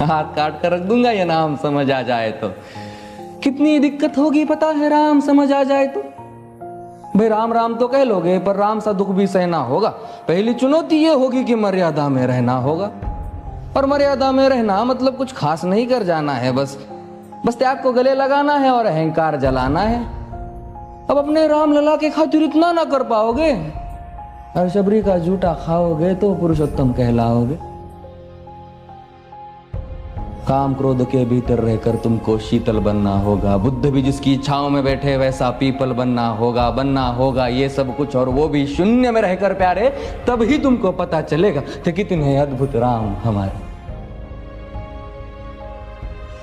हाथ काट कर रख दूंगा ये नाम समझ आ जाए तो। कितनी दिक्कत होगी पता है राम समझ आ जाए तो। भाई राम राम तो कह लोगे पर राम सा दुख भी सहना होगा। पहली चुनौती ये होगी कि मर्यादा में रहना होगा। और मर्यादा में रहना मतलब कुछ खास नहीं कर जाना है, बस त्याग को गले लगाना है और अहंकार जलाना है। अब अपने राम लला के खातिर इतना ना कर पाओगे और शबरी का जूठा खाओगे तो पुरुषोत्तम कहलाओगे। काम क्रोध के भीतर रहकर तुमको शीतल बनना होगा। बुद्ध भी जिसकी इच्छाओं में बैठे वैसा पीपल बनना होगा ये सब कुछ, और वो भी शून्य में रहकर प्यारे। तब ही तुमको पता चलेगा कि कितने अद्भुत राम हमारे।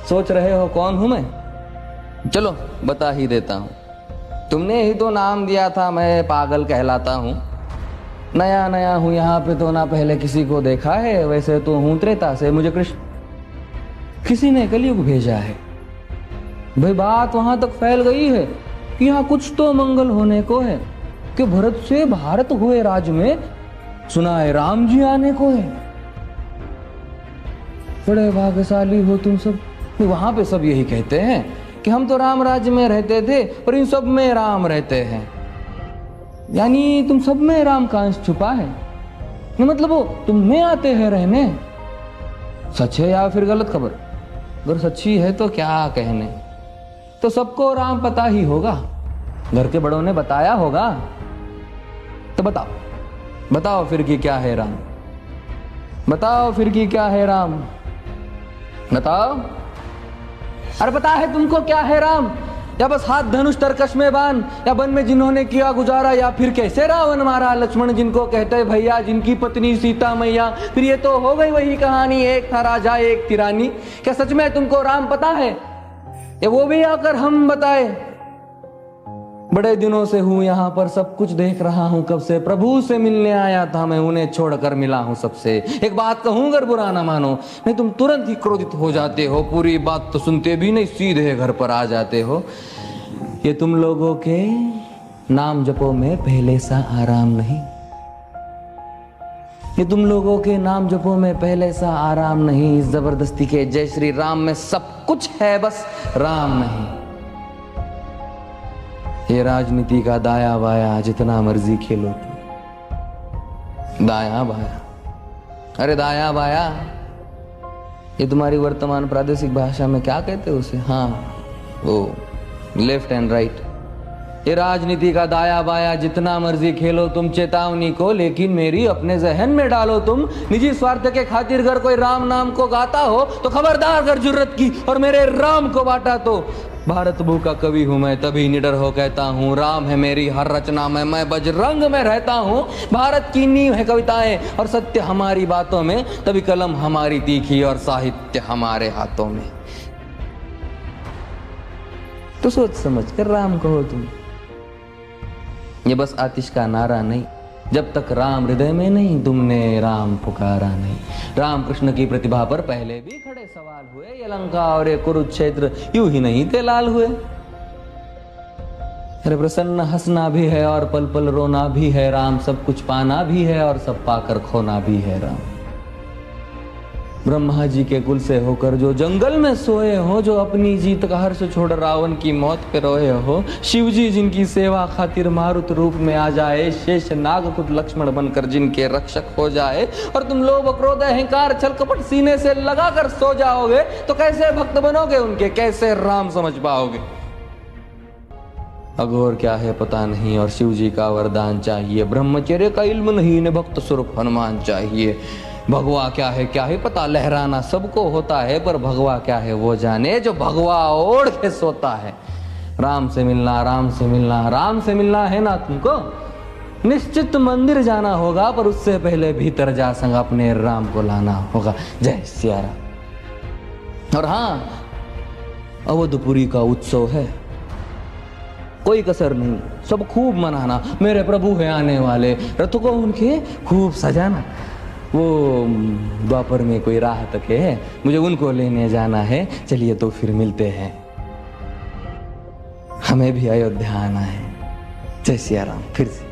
सोच रहे हो कौन हूं मैं? चलो बता ही देता हूं। तुमने ही तो नाम दिया था मैं पागल कहलाता हूं। नया नया हूं यहाँ पे तो ना पहले किसी को देखा है। वैसे तो हूं त्रेता से, मुझे कृष्ण किसी ने कलयुग भेजा है। भाई बात वहां तक फैल गई है कि यहाँ कुछ तो मंगल होने को है कि भरत से भारत हुए राज में सुना है राम जी आने को है। बड़े भाग्यशाली हो तुम सब। वहां पे सब यही कहते हैं कि हम तो राम राज्य में रहते थे पर इन सब में राम रहते हैं। यानी तुम सब में राम का अंश छुपा है। मतलब वो तुम में आते हैं रहने। सच है या फिर गलत खबर? अगर सच्ची है तो क्या कहने। तो सबको राम पता ही होगा, घर के बड़ों ने बताया होगा। तो बताओ फिर कि क्या है राम। बताओ फिर कि क्या है राम। बताओ। अरे पता है तुमको क्या है राम? या बस हाथ धनुष तरकश में बांध, या वन में जिन्होंने किया गुजारा, या फिर कैसे रावण मारा लक्ष्मण जिनको कहते भैया, जिनकी पत्नी सीता मैया। फिर ये तो हो गई वही कहानी, एक था राजा एक थी रानी। क्या सच में तुमको राम पता है या वो भी आकर हम बताए? बड़े दिनों से हूं यहाँ पर, सब कुछ देख रहा हूं कब से। प्रभु से मिलने आया था मैं, उन्हें छोड़कर मिला हूं सबसे। एक बात कहूं अगर बुरा ना मानो, नहीं तुम तुरंत ही क्रोधित हो जाते हो। पूरी बात तो सुनते भी नहीं, सीधे घर पर आ जाते हो। ये तुम लोगों के नाम जपो में पहले सा आराम नहीं। ये तुम लोगों के नाम जपो में पहले सा आराम नहीं। इस जबरदस्ती के जय श्री राम में सब कुछ है, बस राम नहीं। ये राजनीति का दाया बाया जितना मर्जी खेलो तुम। दाया बाया, अरे दाया बाया ये तुम्हारी वर्तमान प्रादेशिक भाषा में क्या कहते हो उसे? हाँ वो लेफ्ट एंड राइट। ये राजनीति का दाया बाया जितना मर्जी खेलो तुम चेतावनी को, लेकिन मेरी अपने जहन में डालो तुम। निजी स्वार्थ के खातिर अगर कोई राम नाम को गाता हो तो खबरदार अगर जुर्रत की और मेरे राम को बांटा तो। भारत भू का कवि हूं मैं, तभी निडर हो कहता हूं राम है मेरी हर रचना में। मैं बजरंग में रहता हूं। भारत की नींव है कविताएं और सत्य हमारी बातों में, तभी कलम हमारी तीखी और साहित्य हमारे हाथों में। तो सोच समझ कर राम कहो तुम। ये बस आतिश का नारा नहीं, जब तक राम हृदय में नहीं तुमने राम पुकारा नहीं। राम कृष्ण की प्रतिभा पर पहले भी खड़े सवाल हुए। ये लंका और ये कुरुक्षेत्र यूं ही नहीं थे लाल हुए। अरे प्रसन्न हंसना भी है और पल पल रोना भी है राम। सब कुछ पाना भी है और सब पाकर खोना भी है राम। ब्रह्मा जी के कुल से होकर जो जंगल में सोए हो, जो अपनी जीत का हर्ष छोड़ रावण की मौत पे रोए हो। शिव जी जिनकी सेवा खातिर मारुत रूप में आ जाए। शेष नाग खुद लक्ष्मण बनकर जिनके रक्षक हो जाए। और तुम लोभ क्रोध अहंकार छल कपट सीने से लगाकर सो जाओगे तो कैसे भक्त बनोगे उनके, कैसे राम समझ पाओगे? अघोर क्या है पता नहीं और शिव जी का वरदान चाहिए। ब्रह्मचर्य का इल्म नहीं, इन्हें भक्त स्वरूप हनुमान चाहिए। भगवा क्या है पता, लहराना सबको होता है पर भगवा क्या है वो जाने जो भगवा ओढ़ के सोता है। राम से मिलना, राम से मिलना, राम से मिलना है ना तुमको? निश्चित मंदिर जाना होगा पर उससे पहले भीतर जा संग अपने राम को लाना होगा। जय सिया राम। और हाँ, अवधपुरी का उत्सव है, कोई कसर नहीं, सब खूब मनाना। मेरे प्रभु है आने वाले, रथ को उनके खूब सजाना। वो द्वापर में कोई राह तक है, मुझे उनको लेने जाना है। चलिए तो फिर मिलते हैं, हमें भी अयोध्या आना है। जय सिया राम। फिर से